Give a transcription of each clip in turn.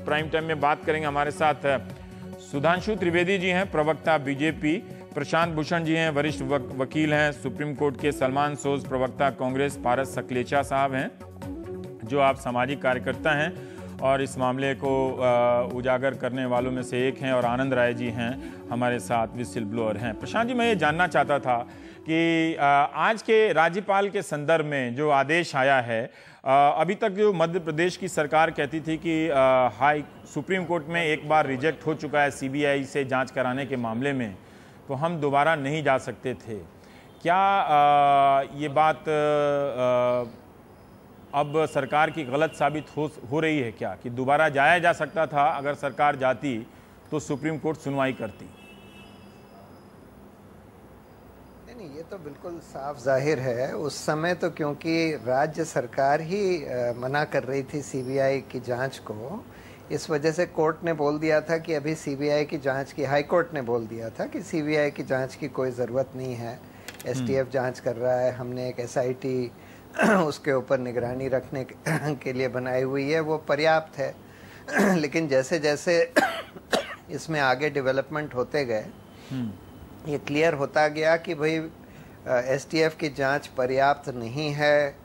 Prime time में बात करेंगे। हमारे साथ सुधांशु त्रिवेदी जी हैं, प्रवक्ता बीजेपी, प्रशांत भूषण जी हैं, वरिष्ठ वकील हैं, सुप्रीम कोर्ट के सलमान सोज प्रवक्ता कांग्रेस, पारस सकलेचा साहब हैं जो आप सामाजिक कार्यकर्ता हैं और इस मामले को उजागर करने वालों में से एक हैं, और आनंद राय जी हैं हमारे साथ, विसिल ब्लोअर हैं। प्रशांत जी, मैं ये जानना चाहता था कि आज के राज्यपाल के संदर्भ में जो आदेश आया है, अभी तक जो मध्य प्रदेश की सरकार कहती थी कि सुप्रीम कोर्ट में एक बार रिजेक्ट हो चुका है सीबीआई से जांच कराने के मामले में, तो हम दोबारा नहीं जा सकते थे। क्या ये बात अब सरकार की गलत साबित हो रही है क्या, कि दोबारा जाया जा सकता था, अगर सरकार जाती तो सुप्रीम कोर्ट सुनवाई करती? नहीं, ये तो बिल्कुल साफ जाहिर है। उस समय तो क्योंकि राज्य सरकार ही मना कर रही थी सीबीआई की जांच को, इस वजह से कोर्ट ने बोल दिया था कि अभी सीबीआई की जांच की, हाई कोर्ट ने बोल दिया था कि सीबीआई की जांच की कोई ज़रूरत नहीं है, एसटीएफ जांच कर रहा है, हमने एक एसआईटी उसके ऊपर निगरानी रखने के लिए बनाई हुई है, वो पर्याप्त है। लेकिन जैसे जैसे इसमें आगे डेवलपमेंट होते गए, ये क्लियर होता गया कि भाई एसटीएफ की जांच पर्याप्त नहीं है,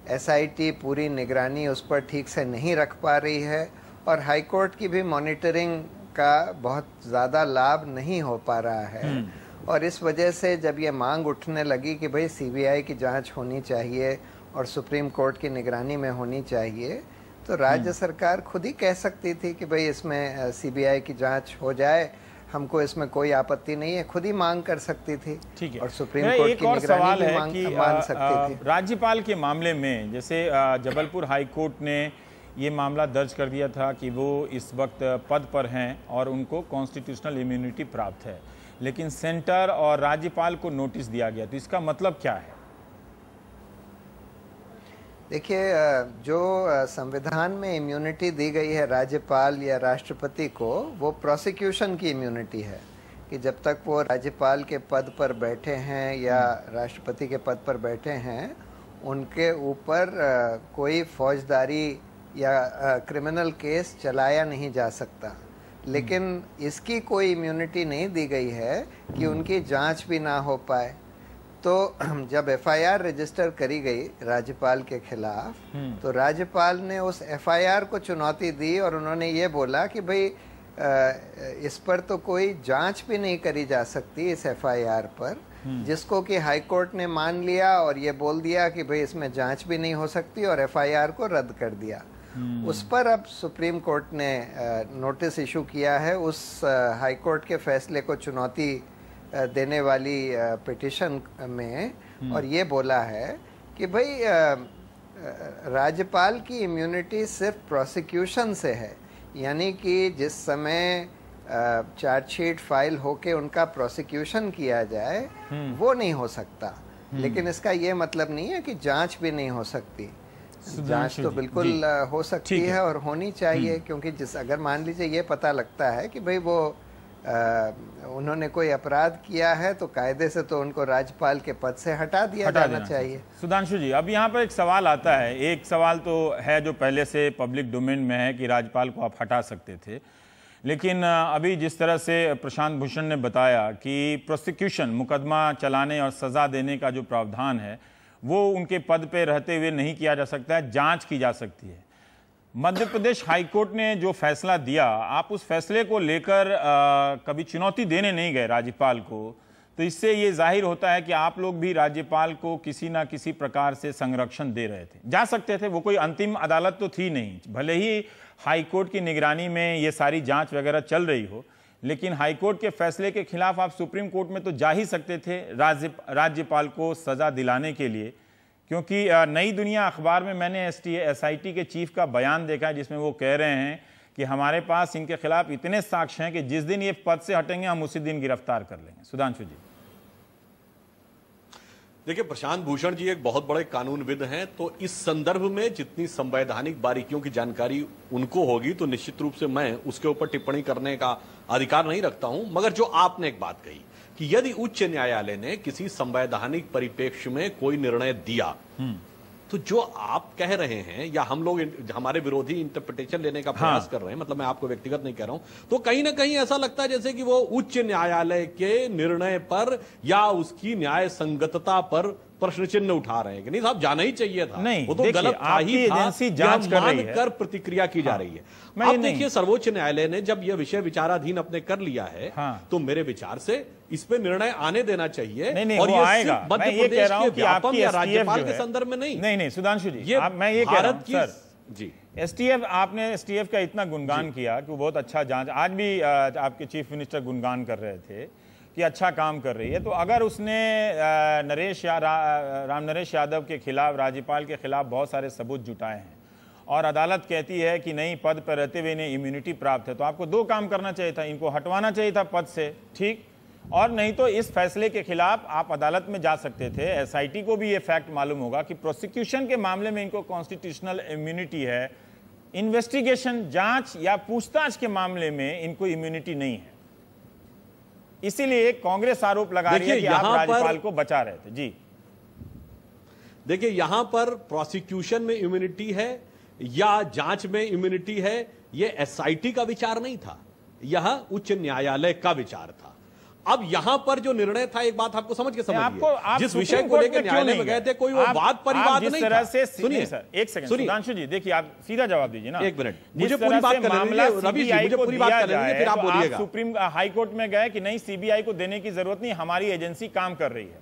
एसआईटी पूरी निगरानी उस पर ठीक से नहीं रख पा रही है, और हाई कोर्ट की भी मॉनिटरिंग का बहुत ज़्यादा लाभ नहीं हो पा रहा है। और इस वजह से जब ये मांग उठने लगी कि भाई सीबीआई की जांच होनी चाहिए और सुप्रीम कोर्ट की निगरानी में होनी चाहिए, तो राज्य सरकार खुद ही कह सकती थी कि भाई इसमें सीबीआई की जांच हो जाए, हमको इसमें कोई आपत्ति नहीं है, खुद ही मांग कर सकती थी। ठीक है। और सुप्रीम कोर्ट की निगरानी भी मान सकती थी। राज्यपाल के मामले में जैसे जबलपुर हाई कोर्ट ने ये मामला दर्ज कर दिया था कि वो इस वक्त पद पर हैं और उनको कॉन्स्टिट्यूशनल इम्यूनिटी प्राप्त है, लेकिन सेंटर और राज्यपाल को नोटिस दिया गया, तो इसका मतलब क्या है? देखिए, जो संविधान में इम्यूनिटी दी गई है राज्यपाल या राष्ट्रपति को, वो प्रोसिक्यूशन की इम्यूनिटी है कि जब तक वो राज्यपाल के पद पर बैठे हैं या राष्ट्रपति के पद पर बैठे हैं, उनके ऊपर कोई फौजदारी या क्रिमिनल केस चलाया नहीं जा सकता। लेकिन इसकी कोई इम्यूनिटी नहीं दी गई है कि उनकी जांच भी ना हो पाए। तो जब एफआईआर रजिस्टर करी गई राज्यपाल के खिलाफ, तो राज्यपाल ने उस एफआईआर को चुनौती दी और उन्होंने ये बोला कि भाई इस पर तो कोई जांच भी नहीं करी जा सकती इस एफआईआर पर, जिसको कि हाई कोर्ट ने मान लिया और ये बोल दिया कि भाई इसमें जांच भी नहीं हो सकती और एफआईआर को रद्द कर दिया। उस पर अब सुप्रीम कोर्ट ने नोटिस इशू किया है उस हाई कोर्ट के फैसले को चुनौती देने वाली पिटीशन में, और ये बोला है कि भाई राज्यपाल की इम्यूनिटी सिर्फ प्रोसिक्यूशन से है, यानी कि जिस समय चार्जशीट फाइल होके उनका प्रोसिक्यूशन किया जाए वो नहीं हो सकता। लेकिन इसका ये मतलब नहीं है कि जांच भी नहीं हो सकती। जांच तो बिल्कुल हो सकती है और होनी चाहिए, क्योंकि अगर मान लीजिए ये पता लगता है कि भाई वो उन्होंने कोई अपराध किया है, तो कायदे से तो उनको राज्यपाल के पद से हटा जाना चाहिए। सुधांशु जी, अब यहाँ पर एक सवाल आता है, एक सवाल तो है जो पहले से पब्लिक डोमेन में है कि राज्यपाल को आप हटा सकते थे, लेकिन अभी जिस तरह से प्रशांत भूषण ने बताया कि प्रोसिक्यूशन, मुकदमा चलाने और सजा देने का जो प्रावधान है वो उनके पद पे रहते हुए नहीं किया जा सकता है, जांच की जा सकती है। मध्य प्रदेश हाईकोर्ट ने जो फैसला दिया, आप उस फैसले को लेकर कभी चुनौती देने नहीं गए राज्यपाल को, तो इससे ये जाहिर होता है कि आप लोग भी राज्यपाल को किसी ना किसी प्रकार से संरक्षण दे रहे थे। जा सकते थे, वो कोई अंतिम अदालत तो थी नहीं, भले ही हाईकोर्ट की निगरानी में ये सारी जांच वगैरह चल रही हो, लेकिन हाईकोर्ट के फैसले के खिलाफ आप सुप्रीम कोर्ट में तो जा ही सकते थे राज्यपाल को सजा दिलाने के लिए। क्योंकि नई दुनिया अखबार में मैंने एसआईटी के चीफ का बयान देखा है, जिसमें वो कह रहे हैं कि हमारे पास इनके खिलाफ इतने साक्ष्य हैं कि जिस दिन ये पद से हटेंगे हम उसी दिन गिरफ्तार कर लेंगे। सुधांशु जी, देखिए, प्रशांत भूषण जी एक बहुत बड़े कानूनविद हैं, तो इस संदर्भ में जितनी संवैधानिक बारीकियों की जानकारी उनको होगी, तो निश्चित रूप से मैं उसके ऊपर टिप्पणी करने का अधिकार नहीं रखता हूं। मगर जो आपने एक बात कही कि यदि उच्च न्यायालय ने किसी संवैधानिक परिप्रेक्ष्य में कोई निर्णय दिया, तो जो आप कह रहे हैं या हम लोग हमारे विरोधी इंटरप्रिटेशन लेने का प्रयास कर रहे हैं, मतलब मैं आपको व्यक्तिगत नहीं कह रहा हूं, तो कहीं ना कहीं ऐसा लगता है जैसे कि वो उच्च न्यायालय के निर्णय पर या उसकी न्याय संगतता पर प्रश्न चिन्ह उठा रहे हैं कि नहीं साहब जाना ही चाहिए था, नहीं, वो तो गलत था ही था, एजेंसी जांच कर रही है, कर प्रतिक्रिया की जा रही है। अब देखिए सर्वोच्च न्यायालय ने जब यह विषय विचाराधीन अपने कर लिया है, तो मेरे विचार से इस पे निर्णय आने देना चाहिए। नहीं, और वो ये आएगा। सिर्फ मध्य मैं ये कह रहा हूं प्रदेश कि के आपकी व्यापम या STF राज्यपाल जो के है, संदर्भ में नहीं। नहीं सुधांशु जी, ये मैं ये कह रहा हूं सर जी, STF, आपने STF का इतना गुणगान किया कि वो बहुत अच्छा जांच, आज भी आपके चीफ मिनिस्टर गुणगान कर रहे थे कि अच्छा काम कर रही है। तो अगर उसने राम नरेश यादव के खिलाफ, राज्यपाल के खिलाफ बहुत सारे सबूत जुटाए हैं और अदालत कहती है कि नहीं पद पर रहते हुए इन्हें इम्यूनिटी प्राप्त है, तो आपको दो काम करना चाहिए था, इनको हटवाना चाहिए था पद से, ठीक, और नहीं तो इस फैसले के खिलाफ आप अदालत में जा सकते थे। SIT को भी ये फैक्ट मालूम होगा कि प्रोसिक्यूशन के मामले में इनको कॉन्स्टिट्यूशनल इम्यूनिटी है, इन्वेस्टिगेशन, जांच या पूछताछ के मामले में इनको इम्यूनिटी नहीं है। इसीलिए कांग्रेस आरोप लगा रही है कि आप राज्यपाल को बचा रहे थे। जी देखिए, यहां पर प्रोसिक्यूशन में इम्यूनिटी है या जांच में इम्यूनिटी है, यह SIT का विचार नहीं था, यह उच्च न्यायालय का विचार था। अब यहां पर जो निर्णय था, एक बात आपको समझ के समझिए, जिस विषय को लेकर न्यायालय में गए थे, कोई वो वाद परिवाद नहीं था। सुनिए सर, एक सेकंड सुधांशु जी, देखिए आप सीधा जवाब दीजिए ना, एक मिनट, मुझे पूरी बात करने दीजिए रवि जी, मुझे पूरी बात करने दीजिए, फिर आप बोलिएगा। सुप्रीम हाई कोर्ट में गए कि नहीं CBI को देने की जरूरत नहीं, हमारी एजेंसी काम कर रही है।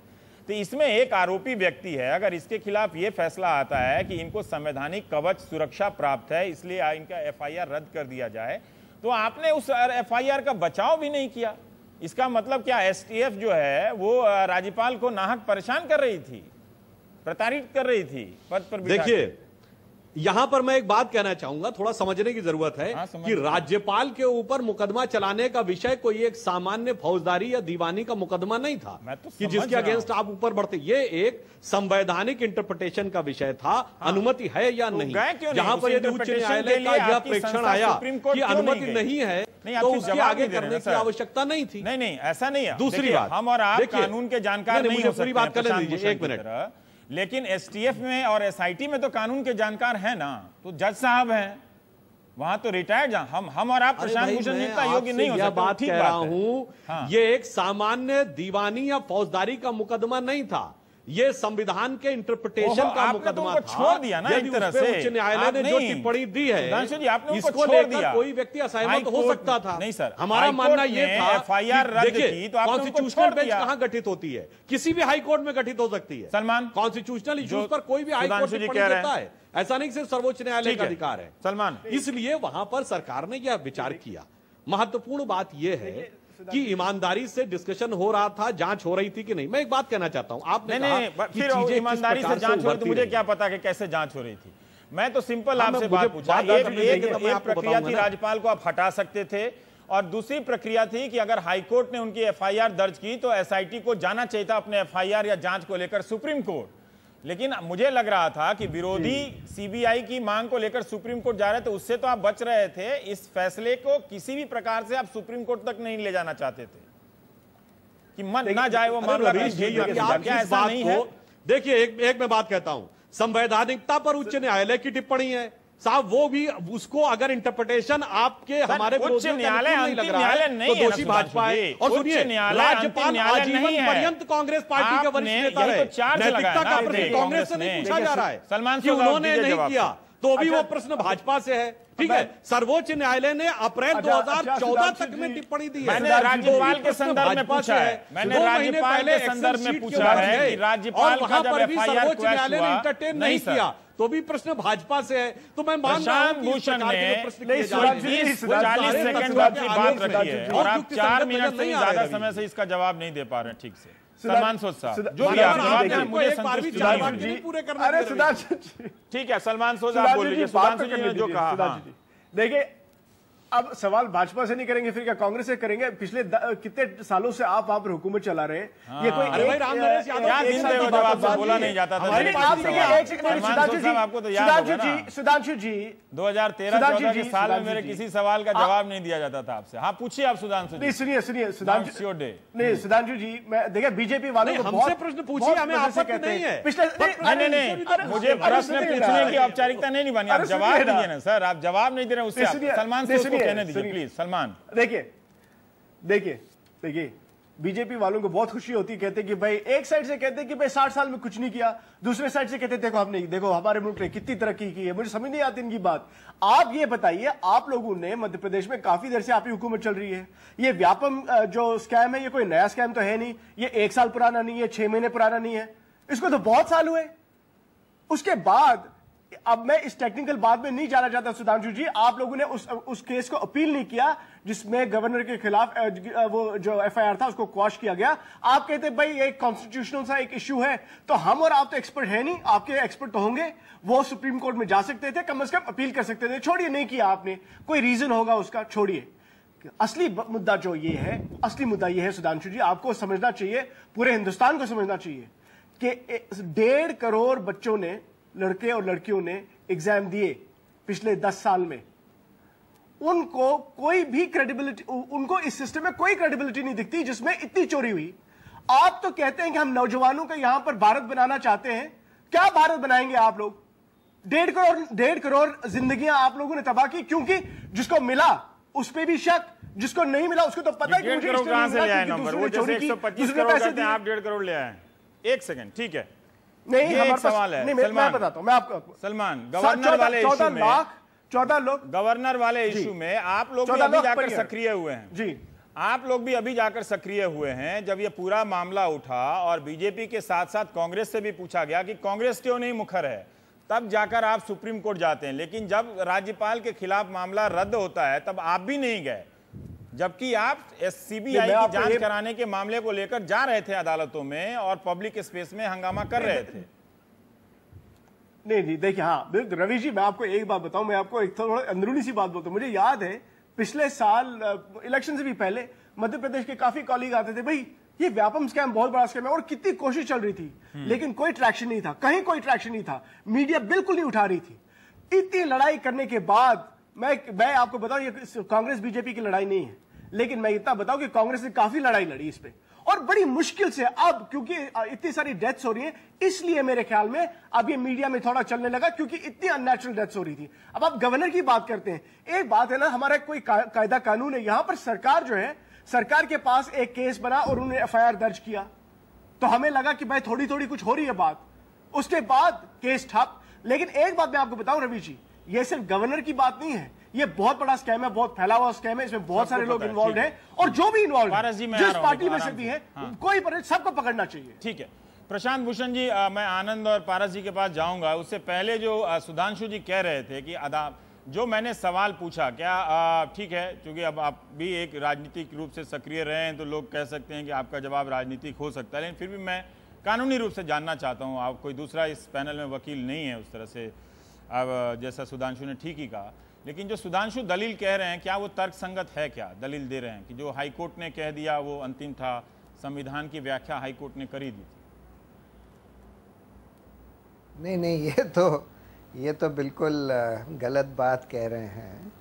तो इसमें एक आरोपी व्यक्ति है, अगर इसके खिलाफ यह फैसला आता है कि इनको संवैधानिक कवच सुरक्षा प्राप्त है, इसलिए इनका FIR रद्द कर दिया जाए, तो आपने उस FIR का बचाव भी नहीं किया। इसका मतलब क्या STF जो है वो राज्यपाल को नाहक परेशान कर रही थी, प्रताड़ित कर रही थी पद पर। देखिए, यहां पर मैं एक बात कहना चाहूंगा, थोड़ा समझने की जरूरत है कि राज्यपाल के ऊपर मुकदमा चलाने का विषय कोई एक सामान्य फौजदारी या दीवानी का मुकदमा नहीं था कि जिसके अगेंस्ट आप ऊपर बढ़ते। ये एक संवैधानिक इंटरप्रिटेशन का विषय था, अनुमति है या नहीं। जहां पर यदि उच्च न्यायालय का यह प्रेक्षण आया कि अनुमति नहीं है, तो उसके आगे करने की आवश्यकता नहीं थी। नहीं, ऐसा नहीं है। दूसरी बात, हम और आप कानून के जानकार नहीं हो सकते, पूरी बात कर लीजिए एक मिनट, लेकिन STF में और SIT में तो कानून के जानकार हैं ना, तो जज साहब हैं वहां, तो रिटायर्ड हम और आप प्रशांत भूषण जितना योग्य नहीं हो सकते। बात कह रहा हूं, ये एक सामान्य दीवानी या फौजदारी का मुकदमा नहीं था, ये संविधान के इंटरप्रिटेशन का मुकदमा था। छोड़ दिया ना एक तरह से, उच्च न्यायालय ने जो टिप्पणी दी है, इसको लेकर कोई व्यक्ति असहमत हो सकता था। नहीं सर, हमारा मानना यह था, FIR रद्द की तो कॉन्स्टिट्यूशनल बेंच कहां गठित होती है? किसी भी हाई कोर्ट में गठित हो सकती है। सलमान, कॉन्स्टिट्यूशनल इश्यूज पर कोई भी हाई कोर्ट टिप्पणी देता है, ऐसा नहीं सिर्फ सर्वोच्च न्यायालय का अधिकार है। सलमान, इसलिए वहां पर सरकार ने यह विचार किया। महत्वपूर्ण बात यह है कि ईमानदारी से डिस्कशन हो रहा था, जांच हो रही थी कि नहीं। मैं एक बात कहना चाहता हूं, आपने कहा कि चीजें ईमानदारी से जांच हो रही थी, मुझे क्या पता कि कैसे जांच हो रही थी। मैं तो सिंपल आपसे बात पूछा, एक प्रक्रिया थी, राज्यपाल को आप हटा सकते थे, और दूसरी प्रक्रिया थी कि अगर हाईकोर्ट ने उनकी FIR दर्ज की तो SIT को जाना चाहिए था अपने FIR या जांच को लेकर सुप्रीम कोर्ट। लेकिन मुझे लग रहा था कि विरोधी CBI की मांग को लेकर सुप्रीम कोर्ट जा रहे थे, उससे तो आप बच रहे थे। इस फैसले को किसी भी प्रकार से आप सुप्रीम कोर्ट तक नहीं ले जाना चाहते थे कि मन ना जाए वो मामला। क्या ऐसा नहीं है? देखिए, एक मैं बात कहता हूं, संवैधानिकता पर उच्च न्यायालय की टिप्पणी है साहब, वो भी उसको अगर इंटरप्रिटेशन आपके हमारे उच्च न्यायालय नहीं लग रहा है तो दोषी भाजपा है। और सुनिए, राज्यपाल आजीवन पर्यंत कांग्रेस पार्टी के वरिष्ठ नेता रहे, नैतिकता का प्रश्न कांग्रेस से नहीं पूछा जा रहा है सलमान, कि उन्होंने नहीं किया, तो भी वो प्रश्न भाजपा से है। ठीक है, सर्वोच्च न्यायालय ने अप्रैल 2014 तक में टिप्पणी दी है। मैंने राज्यपाल के संदर्भ में पूछा है, मैंने राज्यपाल के संदर्भ में पूछा है कि राज्यपाल का जब सर्वोच्च न्यायालय ने इंटरटेन नहीं किया, तो भी प्रश्न भाजपा से है। तो मैं मान रहा हूं कि भूषण ने 40 सेकंड की बात रखी है और आप 4 मिनट से ज्यादा समय से इसका जवाब नहीं दे पा रहे हैं ठीक से। सलमान सोच साहब, जो भी आप मुझे पूरे करना। अरे सुधांशु, ठीक है, सलमान सोच आप बोल लीजिए। सुधांशु जी ने जो कहा, देखिए अब सवाल भाजपा से नहीं करेंगे फिर क्या कांग्रेस से करेंगे? पिछले कितने सालों से आप वहां पर हुकूमत चला रहे हैं। ये कोई भाई रामनरेश यादव क्या दिन थे वो जब आपसे बोला नहीं जाता था? सुधांशु जी 2013-14 के साल में मेरे किसी सवाल का जवाब नहीं दिया जाता था आपसे। हाँ पूछिए आप सुधांशु जी। सुनिए नहीं सुधांशु जी, मैं देखिए बीजेपी वालों को हमसे प्रश्न पूछिए, हमें आपत्ति नहीं है। पिछले नहीं मुझे प्रश्न पूछने की औपचारिकता नहीं बनी। आप जवाब दीजिए ना सर, आप जवाब नहीं दे रहे उससे। सलमान से उसको कहने दीजिए प्लीज। सलमान देखिए बीजेपी वालों को बहुत खुशी होती है, कहते कि भाई एक साइड से कहते कि भाई 60 साल में कुछ नहीं किया, दूसरे साइड से कहते देखो हमारे मुल्क ने कितनी तरक्की की है। मुझे समझ नहीं आती इनकी बात। आप ये बताइए, आप लोगों ने मध्य प्रदेश में काफी देर से आपकी हुकूमत चल रही है, ये व्यापम जो स्कैम है ये कोई नया स्कैम तो है नहीं, ये 1 साल पुराना नहीं है, 6 महीने पुराना नहीं है, इसको तो बहुत साल हुए। उसके बाद अब मैं इस टेक्निकल बात में नहीं जाना चाहता सुधांशु जी, आप लोगों ने उस केस को अपील नहीं किया जिसमें गवर्नर के खिलाफ वो जो एफआईआर था उसको क्वाश किया गया। आप कहते भाई ये कॉन्स्टिट्यूशनल सा एक इश्यू है, तो हम और आप तो एक्सपर्ट है नहीं, आपके एक्सपर्ट तो होंगे, वो सुप्रीम कोर्ट में जा सकते थे, कम से कम अपील कर सकते थे। छोड़िए, नहीं किया आपने, कोई रीजन होगा उसका, छोड़िए। असली मुद्दा जो ये है, असली मुद्दा ये है सुधांशु जी, आपको समझना चाहिए, पूरे हिंदुस्तान को समझना चाहिए कि 1.5 करोड़ बच्चों ने, लड़के और लड़कियों ने एग्जाम दिए पिछले 10 साल में, उनको कोई भी क्रेडिबिलिटी, उनको इस सिस्टम में कोई क्रेडिबिलिटी नहीं दिखती जिसमें इतनी चोरी हुई। आप तो कहते हैं कि हम नौजवानों को यहां पर भारत बनाना चाहते हैं। क्या भारत बनाएंगे आप लोग? 1.5 करोड़ जिंदगियां आप लोगों ने तबाह की, क्योंकि जिसको मिला उस पर भी शक, जिसको नहीं मिला उसको तो पता है कि मुझे 1.5 करोड़ कहां से ले आए नंबर? वो जैसे 125 करोड़ कहते हैं, आप 1.5 करोड़ ले आए। एक सेकंड, ठीक है, नहीं ये एक सवाल है। मैं बताता हूं, मैं आपको सलमान, गवर्नर वाले इशू में 14 लोग, गवर्नर वाले इशू में आप लोग भी अभी जाकर सक्रिय हुए हैं जी, आप लोग भी अभी जाकर सक्रिय हुए हैं। जब ये पूरा मामला उठा और बीजेपी के साथ साथ कांग्रेस से भी पूछा गया कि कांग्रेस क्यों नहीं मुखर है, तब जाकर आप सुप्रीम कोर्ट जाते हैं। लेकिन जब राज्यपाल के खिलाफ मामला रद्द होता है तब आप भी नहीं गए, जबकि आप सीबीआई की जांच कराने के मामले को लेकर जा रहे थे अदालतों में और पब्लिक स्पेस में हंगामा कर रहे थे। नहीं देखिए, हाँ रवि जी, मैं आपको एक बात बताऊं, मैं आपको एक थोड़ा अंदरूनी सी बात बोलता हूं। मुझे याद है पिछले साल इलेक्शन से भी पहले मध्य प्रदेश के काफी कॉलीग आते थे, भाई ये व्यापम स्कैम बहुत बड़ा स्कैम है, और कितनी कोशिश चल रही थी लेकिन कोई ट्रैक्शन नहीं था, कहीं कोई ट्रैक्शन नहीं था, मीडिया बिल्कुल नहीं उठा रही थी। इतनी लड़ाई करने के बाद मैं आपको बताऊं, ये कांग्रेस बीजेपी की लड़ाई नहीं है, लेकिन मैं इतना बताऊं कि कांग्रेस ने काफी लड़ाई लड़ी इस पे, और बड़ी मुश्किल से। अब क्योंकि इतनी सारी डेथ्स हो रही हैं, इसलिए मेरे ख्याल में अब ये मीडिया में थोड़ा चलने लगा, क्योंकि इतनी अननेचुरल डेथ्स हो रही थी। अब आप गवर्नर की बात करते हैं, एक बात है ना, हमारा कोई कायदा कानून है, यहां पर सरकार जो है, सरकार के पास एक केस बना और उन्होंने एफआईआर दर्ज किया, तो हमें लगा कि भाई थोड़ी थोड़ी कुछ हो रही है बात, उसके बाद केस ठप। लेकिन एक बात मैं आपको बताऊं रवि जी, ये सिर्फ गवर्नर की बात नहीं है, ये बहुत बड़ा स्कैम है, बहुत फैला हुआ स्कैम है, इसमें बहुत सारे लोग इन्वॉल्व हैं, और जो भी इन्वॉल्व है, जिस पार्टी में से भी है, कोई पर सबको पकड़ना चाहिए। ठीक है प्रशांत भूषण जी, मैं आनंद और पारस जी के पास जाऊंगा। उससे पहले जो सुधांशु जी कह रहे थे कि जो मैंने सवाल पूछा, क्या ठीक है, क्योंकि अब आप भी एक राजनीतिक रूप से सक्रिय रहे हैं तो लोग कह सकते हैं कि आपका जवाब राजनीतिक हो सकता है, लेकिन फिर भी मैं कानूनी रूप से जानना चाहता हूँ। आप कोई दूसरा इस पैनल में वकील नहीं है उस तरह से, अब जैसा सुधांशु ने ठीक ही कहा, लेकिन जो सुधांशु दलील कह रहे हैं, क्या वो तर्कसंगत है? क्या दलील दे रहे हैं कि जो हाईकोर्ट ने कह दिया वो अंतिम था, संविधान की व्याख्या हाईकोर्ट ने कर ही दी थी? नहीं, ये तो बिल्कुल गलत बात कह रहे हैं।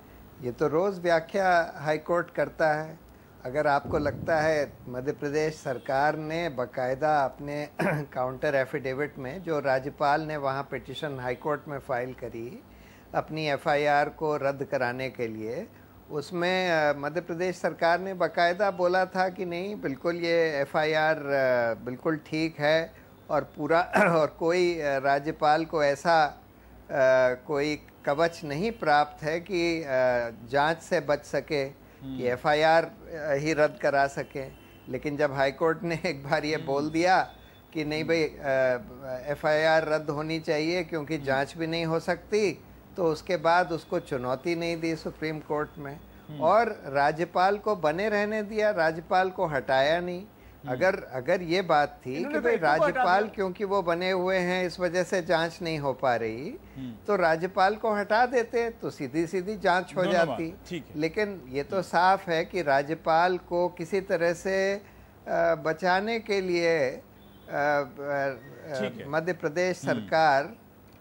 ये तो रोज़ व्याख्या हाईकोर्ट करता है। अगर आपको लगता है मध्य प्रदेश सरकार ने बकायदा अपने काउंटर एफिडेविट में, जो राज्यपाल ने वहाँ पिटिशन हाईकोर्ट में फाइल करी अपनी एफआईआर को रद्द कराने के लिए, उसमें मध्य प्रदेश सरकार ने बकायदा बोला था कि नहीं, बिल्कुल ये एफआईआर बिल्कुल ठीक है और पूरा और कोई राज्यपाल को ऐसा कोई कवच नहीं प्राप्त है कि जांच से बच सके, कि एफआईआर ही रद्द करा सके। लेकिन जब हाईकोर्ट ने एक बार ये बोल दिया कि नहीं भाई एफआईआर रद्द होनी चाहिए क्योंकि जांच भी नहीं हो सकती, तो उसके बाद उसको चुनौती नहीं दी सुप्रीम कोर्ट में, और राज्यपाल को बने रहने दिया, राज्यपाल को हटाया नहीं। अगर ये बात थी कि भाई राज्यपाल क्योंकि वो बने हुए हैं इस वजह से जांच नहीं हो पा रही, तो राज्यपाल को हटा देते तो सीधी सीधी जांच हो जाती। लेकिन ये तो साफ है कि राज्यपाल को किसी तरह से बचाने के लिए मध्य प्रदेश सरकार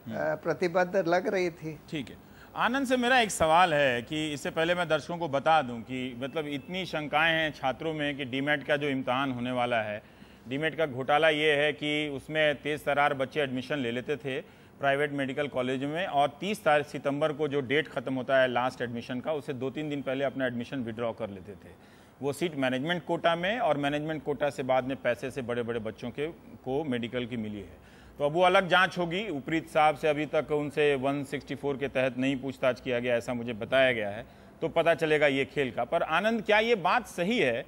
प्रतिबद्ध लग रही थी। ठीक है, आनंद से मेरा एक सवाल है कि इससे पहले मैं दर्शकों को बता दूं कि मतलब इतनी शंकाएं हैं छात्रों में कि डीमेट का जो इम्तहान होने वाला है, डीमेट का घोटाला ये है कि उसमें तेज तर्रार बच्चे एडमिशन ले लेते थे प्राइवेट मेडिकल कॉलेज में, और 30 सितंबर को जो डेट खत्म होता है लास्ट एडमिशन का, उससे 2-3 दिन पहले अपना एडमिशन विड्रॉ कर लेते थे। वो सीट मैनेजमेंट कोटा में, और मैनेजमेंट कोटा से बाद में पैसे से बड़े बड़े बच्चों को मेडिकल की मिली है। तो अब वो अलग जांच होगी। उपरीत साहब से अभी तक उनसे 164 के तहत नहीं पूछताछ किया गया, ऐसा मुझे बताया गया है, तो पता चलेगा ये खेल का। पर आनंद, क्या ये बात सही है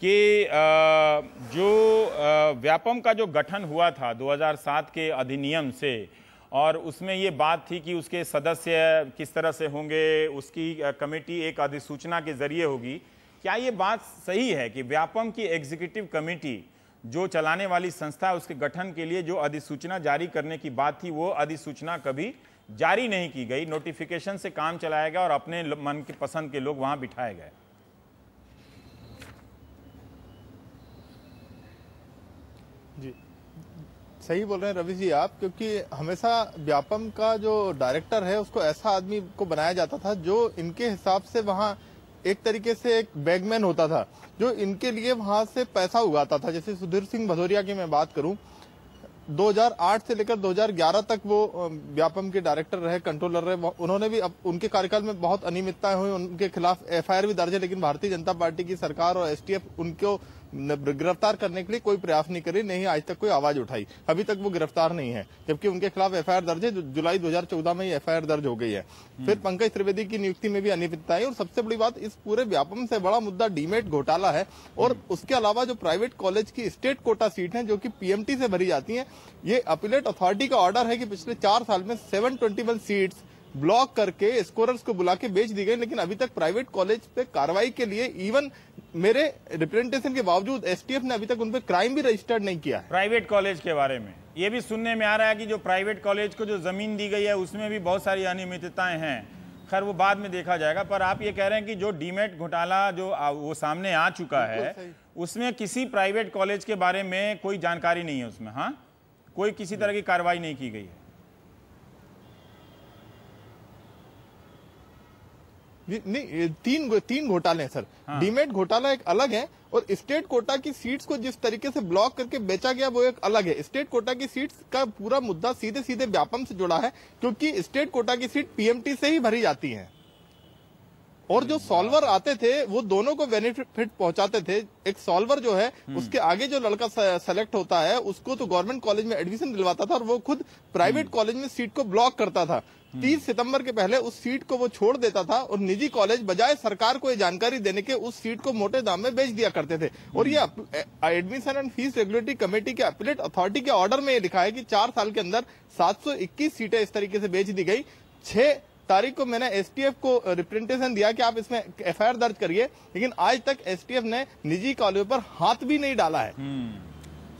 कि जो व्यापम का जो गठन हुआ था 2007 के अधिनियम से, और उसमें ये बात थी कि उसके सदस्य किस तरह से होंगे, उसकी कमेटी एक अधिसूचना के जरिए होगी, क्या ये बात सही है कि व्यापम की एग्जीक्यूटिव कमेटी जो चलाने वाली संस्था है उसके गठन के लिए जो अधिसूचना जारी करने की बात थी, वो अधिसूचना कभी जारी नहीं की गई, नोटिफिकेशन से काम चलाया गया और अपने मन की पसंद के लोग वहां बिठाए गए? जी, सही बोल रहे हैं रवि जी आप, क्योंकि हमेशा व्यापम का जो डायरेक्टर है उसको ऐसा आदमी को बनाया जाता था जो इनके हिसाब से वहां एक तरीके से एक बैगमैन होता था, जो इनके लिए वहां से पैसा उगाता था। जैसे सुधीर सिंह भदौरिया की मैं बात करूं, 2008 से लेकर 2011 तक वो व्यापम के डायरेक्टर रहे, कंट्रोलर रहे। उन्होंने भी उनके कार्यकाल में बहुत अनियमितताएं हुई, उनके खिलाफ एफआईआर भी दर्ज है, लेकिन भारतीय जनता पार्टी की सरकार और एसटीएफ उनको गिरफ्तार करने के लिए कोई प्रयास नहीं करी, नहीं आज तक कोई आवाज उठाई, अभी तक वो गिरफ्तार नहीं है, जबकि उनके खिलाफ एफआईआर दर्ज है। जुलाई 2014 में ये एफआईआर दर्ज हो गई है। फिर पंकज त्रिवेदी की नियुक्ति में भी अनियमितता है, और सबसे बड़ी बात इस पूरे व्यापम से बड़ा मुद्दा डीमेट घोटाला है। और उसके अलावा जो प्राइवेट कॉलेज की स्टेट कोटा सीट है जो कि पीएमटी से भरी जाती है, ये अपीलेट अथॉरिटी का ऑर्डर है कि पिछले 4 साल में 721 सीट्स ब्लॉक करके स्कोरर्स को बुला के बेच दी गई, लेकिन अभी तक प्राइवेट कॉलेज पे कार्रवाई के लिए इवन मेरे रिप्रेजेंटेशन के बावजूद एसटीएफ ने अभी तक उन पे क्राइम भी रजिस्टर्ड नहीं किया है। प्राइवेट कॉलेज के बारे में ये भी सुनने में आ रहा है कि जो प्राइवेट कॉलेज को जो जमीन दी गई है उसमें भी बहुत सारी अनियमितताएं हैं। खैर वो बाद में देखा जाएगा, पर आप ये कह रहे हैं कि जो डीमेट घोटाला जो वो सामने आ चुका है उसमें किसी प्राइवेट कॉलेज के बारे में कोई जानकारी नहीं है उसमें, हाँ, कोई किसी तरह की कार्रवाई नहीं की गई है। नहीं, तीन घोटाले हैं सर। हाँ। डीमेट घोटाला एक अलग है, और स्टेट कोटा की सीट्स को जिस तरीके से ब्लॉक करके बेचा गया वो एक अलग है। स्टेट कोटा की सीट्स का पूरा मुद्दा सीधे सीधे व्यापम से जुड़ा है, क्योंकि स्टेट कोटा की सीट पीएमटी से ही भरी जाती है, और जो सॉल्वर आते थे वो दोनों को बेनिफिट पहुंचाते थे। एक सॉल्वर जो है उसके आगे जो लड़का सेलेक्ट होता है उसको तो गवर्नमेंट कॉलेज में एडमिशन दिलवाता था, और वो खुद प्राइवेट कॉलेज में सीट को ब्लॉक करता था। 30 सितंबर के पहले उस सीट को वो छोड़ देता था, और निजी कॉलेज बजाय सरकार को ये जानकारी देने के उस सीट को मोटे दाम में बेच दिया करते थे। और ये admission and fees regulatory committee के अपीलेट अथॉरिटी के ऑर्डर में ये लिखा है कि 4 साल के अंदर 721 सीटें इस तरीके से बेच दी गई। 6 तारीख को मैंने एसटीएफ को रिप्रेजेंटेशन दिया कि आप इसमें एफआईआर दर्ज करिए, लेकिन आज तक एसटीएफ ने निजी कॉलेजों पर हाथ भी नहीं डाला है।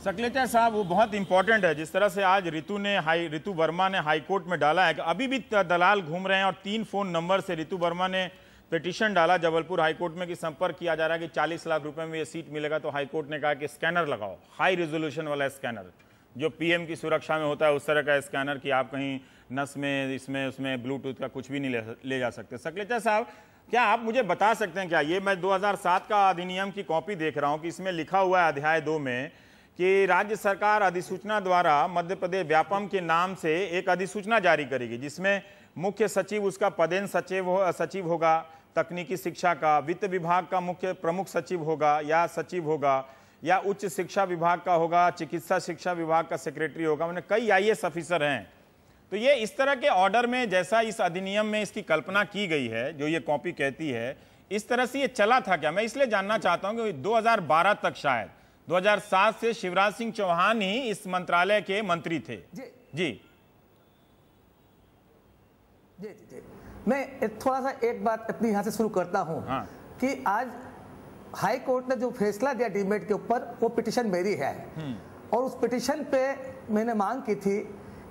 सकलेचा साहब, वो बहुत इंपॉर्टेंट है जिस तरह से आज ऋतु वर्मा ने हाईकोर्ट में डाला है कि अभी भी दलाल घूम रहे हैं, और 3 फोन नंबर से ऋतु वर्मा ने पिटीशन डाला जबलपुर हाईकोर्ट में कि संपर्क किया जा रहा है कि 40 लाख रुपए में ये सीट मिलेगा। तो हाईकोर्ट ने कहा कि स्कैनर लगाओ, हाई रेजोल्यूशन वाला स्कैनर जो पीएम की सुरक्षा में होता है, उस तरह का स्कैनर कि आप कहीं नस में इसमें उसमें ब्लूटूथ का कुछ भी नहीं ले जा सकते। सकलेचा साहब, क्या आप मुझे बता सकते हैं, क्या ये मैं 2007 का अधिनियम की कॉपी देख रहा हूं कि इसमें लिखा हुआ है अध्याय 2 में कि राज्य सरकार अधिसूचना द्वारा मध्य प्रदेश व्यापम के नाम से एक अधिसूचना जारी करेगी, जिसमें मुख्य सचिव उसका पदेन सचिव होगा, तकनीकी शिक्षा का वित्त विभाग का मुख्य प्रमुख सचिव होगा या सचिव होगा, या उच्च शिक्षा विभाग का होगा, चिकित्सा शिक्षा विभाग का सेक्रेटरी होगा। मैंने कई आईएएस ऑफिसर हैं। तो ये इस तरह के ऑर्डर में जैसा इस अधिनियम में इसकी कल्पना की गई है, जो ये कॉपी कहती है, इस तरह से ये चला था क्या? मैं इसलिए जानना चाहता हूं कि 2012 तक, शायद 2007 से शिवराज सिंह चौहान ही इस मंत्रालय के मंत्री थे। जी जी जी जी, मैं थोड़ा सा एक बात अपनी यहां से शुरू करता हूं। हाँ। कि आज हाई कोर्ट ने जो फैसला दिया डीमेट के ऊपर, वो पिटिशन मेरी है और उस पिटिशन पे मैंने मांग की थी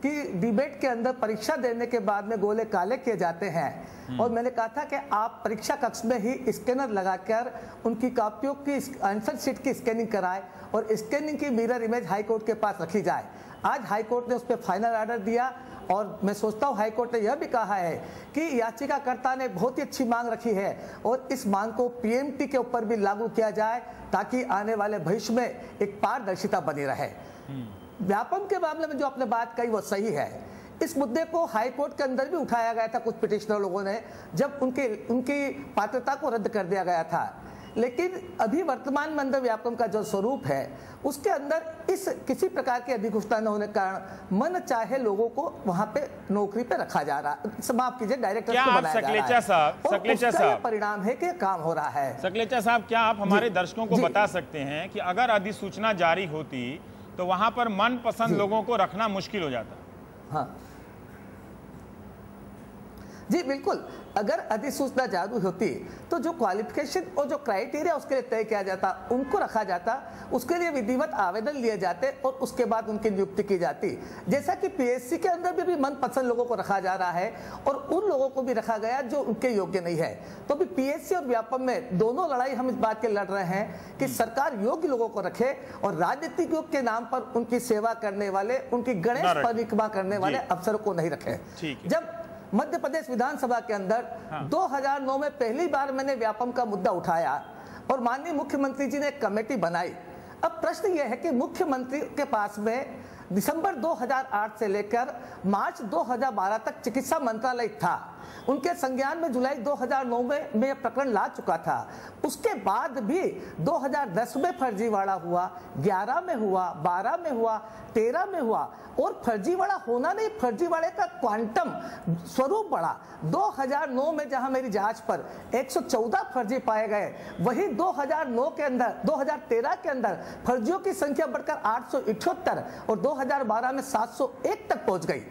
कि डीमेट के अंदर परीक्षा देने के बाद में गोले काले किए जाते हैं और मैंने कहा था कि आप परीक्षा कक्ष में ही स्कैनर लगाकर उनकी कॉपियों की आंसर शीट की स्कैनिंग कराएं और स्कैनिंग की मिरर इमेज हाई कोर्ट के पास रखी जाए। आज हाई कोर्ट ने उस पर फाइनल ऑर्डर दिया और मैं सोचता हूँ हाई कोर्ट ने यह भी कहा है कि याचिकाकर्ता ने बहुत ही अच्छी मांग रखी है और इस मांग को पीएमटी के ऊपर भी लागू किया जाए ताकि आने वाले भविष्य में एक पारदर्शिता बनी रहे। व्यापम के मामले में जो आपने बात कही वो सही है। इस मुद्दे को हाई कोर्ट के अंदर भी उठाया गया था कुछ पिटिशनर लोगों ने, जब उनकी पात्रता को रद्द कर दिया गया था। लेकिन अभी वर्तमान में अंदर व्यापम का जो स्वरूप है उसके अंदर इस किसी प्रकार की अधिघोषणा न होने के कारण मन चाहे लोगों को वहां पे नौकरी पे रखा जा रहा, माफ कीजिए डायरेक्टर को बनाया जा रहा है। सकलेचा साहब, परिणाम है कि काम हो रहा है। सकलेचा साहब, क्या आप हमारे दर्शकों को बता सकते हैं कि अगर अधिसूचना जारी होती तो वहां पर मनपसंद लोगों को रखना मुश्किल हो जाता? हाँ जी बिल्कुल, अगर अधिसूचना जारी होती तो जो क्वालिफिकेशन और जो क्राइटेरिया उसके लिए तय किया जाता उनको रखा जाता, उसके लिए विधिवत आवेदन लिए जाते और उसके बाद उनकी नियुक्ति की जाती। जैसा कि पीएससी के अंदर भी मनपसंद लोगों को रखा जा रहा है और उन लोगों को भी रखा गया जो उनके योग्य नहीं है। तो भी पीएससी और व्यापम में दोनों लड़ाई हम इस बात के लड़ रहे हैं कि सरकार योग्य लोगों को रखे और राजनीतिक योग के नाम पर उनकी सेवा करने वाले, उनकी गणेश परिक्रमा करने वाले अफसरों को नहीं रखे। जब मध्य प्रदेश विधानसभा के अंदर 2009 में पहली बार मैंने व्यापम का मुद्दा उठाया और माननीय मुख्यमंत्री जी ने एक कमेटी बनाई। अब प्रश्न यह है कि मुख्यमंत्री के पास में दिसंबर 2008 से लेकर मार्च 2012 तक चिकित्सा मंत्रालय था। उनके संज्ञान में जुलाई 2009 में प्रकरण ला चुका था। उसके बाद भी 2010 में फर्जीवाड़ा हुआ, 11 में हुआ, 12 में हुआ, 13 में हुआ और फर्जीवाड़ा होना नहीं, फर्जीवाड़े का क्वांटम स्वरूप बढ़ा। 2009 में जहां मेरी जांच पर 114 फर्जी पाए गए, वही 2009 के अंदर 2013 के अंदर फर्जियों की संख्या बढ़कर 878 और 2012 में 701 तक पहुंच गई।